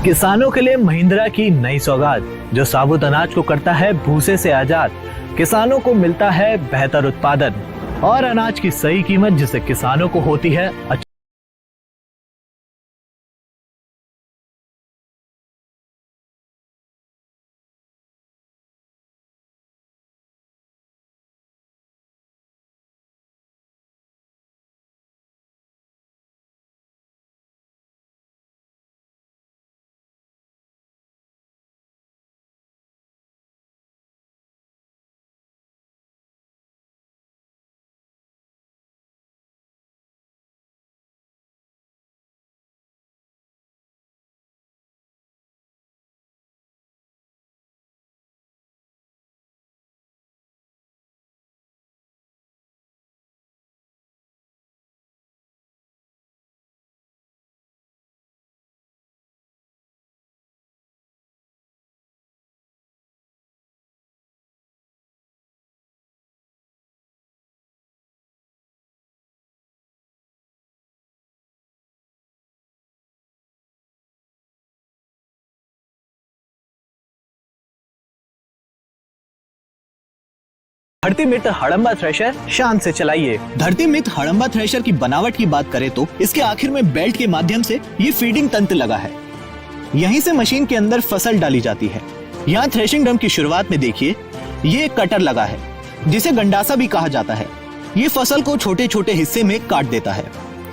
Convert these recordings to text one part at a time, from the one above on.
किसानों के लिए महिंद्रा की नई सौगात, जो साबुत अनाज को करता है भूसे से आजाद। किसानों को मिलता है बेहतर उत्पादन और अनाज की सही कीमत, जिससे किसानों को होती है धरती मित्र हड़म्बा थ्रेशर शान से चलाइए। धरती मित्र हड़म्बा थ्रेशर की बनावट की बात करें तो इसके आखिर में बेल्ट के माध्यम से ये फीडिंग तंत्र लगा है। यहीं से मशीन के अंदर फसल डाली जाती है। यहाँ थ्रेशिंग ड्रम की शुरुआत में देखिए, ये एक कटर लगा है जिसे गंडासा भी कहा जाता है। ये फसल को छोटे छोटे हिस्से में काट देता है।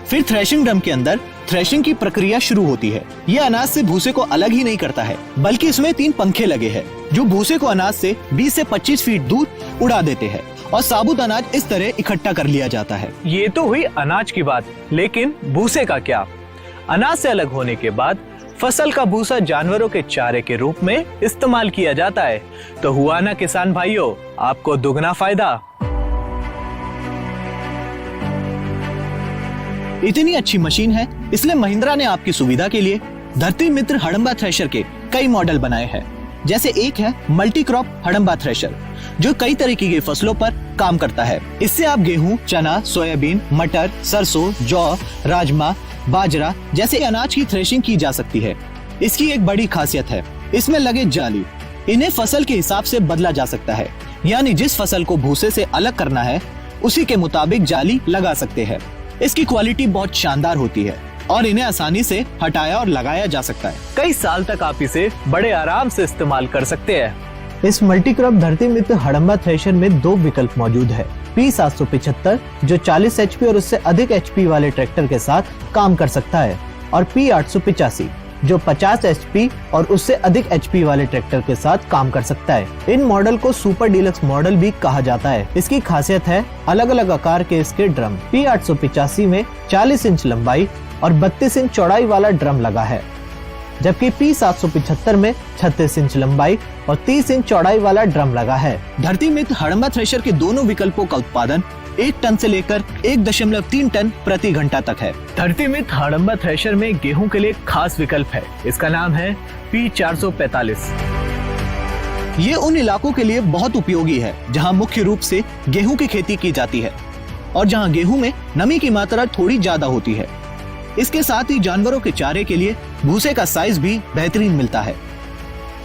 फिर थ्रेशिंग ड्रम के अंदर थ्रेशिंग की प्रक्रिया शुरू होती है। ये अनाज से भूसे को अलग ही नहीं करता है, बल्कि इसमें 3 पंखे लगे हैं जो भूसे को अनाज से 20 से 25 फीट दूर उड़ा देते हैं और साबुत अनाज इस तरह इकट्ठा कर लिया जाता है। ये तो हुई अनाज की बात, लेकिन भूसे का क्या? अनाज से अलग होने के बाद फसल का भूसा जानवरों के चारे के रूप में इस्तेमाल किया जाता है। तो हुआ ना किसान भाइयों, आपको दुगना फायदा। इतनी अच्छी मशीन है, इसलिए महिंद्रा ने आपकी सुविधा के लिए धरती मित्र हड़म्बा थ्रेशर के कई मॉडल बनाए हैं। जैसे एक है मल्टी क्रॉप हड़म्बा थ्रेशर, जो कई तरीके की फसलों पर काम करता है। इससे आप गेहूं, चना, सोयाबीन, मटर, सरसों, जौ, राजमा, बाजरा जैसे अनाज की थ्रेशिंग की जा सकती है। इसकी एक बड़ी खासियत है, इसमें लगे जाली। इन्हें फसल के हिसाब से बदला जा सकता है, यानी जिस फसल को भूसे से अलग करना है उसी के मुताबिक जाली लगा सकते हैं। इसकी क्वालिटी बहुत शानदार होती है और इन्हें आसानी से हटाया और लगाया जा सकता है। कई साल तक आप इसे बड़े आराम से इस्तेमाल कर सकते हैं। इस मल्टीक्रॉप धरती मित्र हड़म्बा थ्रेशर में 2 विकल्प मौजूद है। P775 जो 40 HP और उससे अधिक HP वाले ट्रैक्टर के साथ काम कर सकता है, और P885 जो 50 HP और उससे अधिक HP वाले ट्रैक्टर के साथ काम कर सकता है। इन मॉडल को सुपर डीलक्स मॉडल भी कहा जाता है। इसकी खासियत है अलग अलग आकार के इसके ड्रम। P885 में 40 इंच लंबाई और 32 इंच चौड़ाई वाला ड्रम लगा है, जबकि P775 में 36 इंच लंबाई और 30 इंच चौड़ाई वाला ड्रम लगा है। धरती मित्र हड़म्बा थ्रेशर के दोनों विकल्पों का उत्पादन 1 टन से लेकर 1.3 टन प्रति घंटा तक है। धरती मित्र हड़म्बा थ्रेशर में गेहूं के लिए खास विकल्प है। इसका नाम है P445। ये उन इलाकों के लिए बहुत उपयोगी है जहां मुख्य रूप से गेहूं की खेती की जाती है और जहां गेहूं में नमी की मात्रा थोड़ी ज्यादा होती है। इसके साथ ही जानवरों के चारे के लिए भूसे का साइज भी बेहतरीन मिलता है।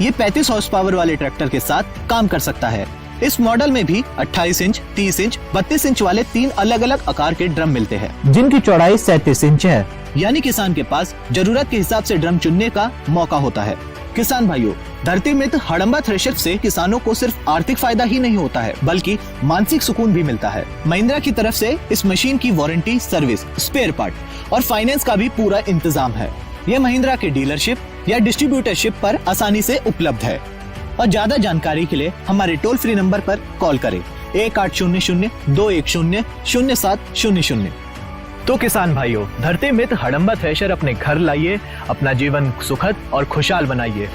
ये 35 हॉर्स पावर वाले ट्रैक्टर के साथ काम कर सकता है। इस मॉडल में भी 28 इंच, 30 इंच, 32 इंच वाले 3 अलग अलग आकार के ड्रम मिलते हैं, जिनकी चौड़ाई 37 इंच है। यानी किसान के पास जरूरत के हिसाब से ड्रम चुनने का मौका होता है। किसान भाइयों, धरती मित्र हड़म्बा थ्रेशर से किसानों को सिर्फ आर्थिक फायदा ही नहीं होता है, बल्कि मानसिक सुकून भी मिलता है। महिंद्रा की तरफ से इस मशीन की वारंटी, सर्विस, स्पेयर पार्ट और फाइनेंस का भी पूरा इंतजाम है। ये महिंद्रा के डीलरशिप या डिस्ट्रीब्यूटरशिप पर आसानी से उपलब्ध है। और ज्यादा जानकारी के लिए हमारे टोल फ्री नंबर पर कॉल करें 1800-210-0700। तो किसान भाइयों, धरती मित्र हड़म्बा थ्रेशर अपने घर लाइए, अपना जीवन सुखद और खुशहाल बनाइए।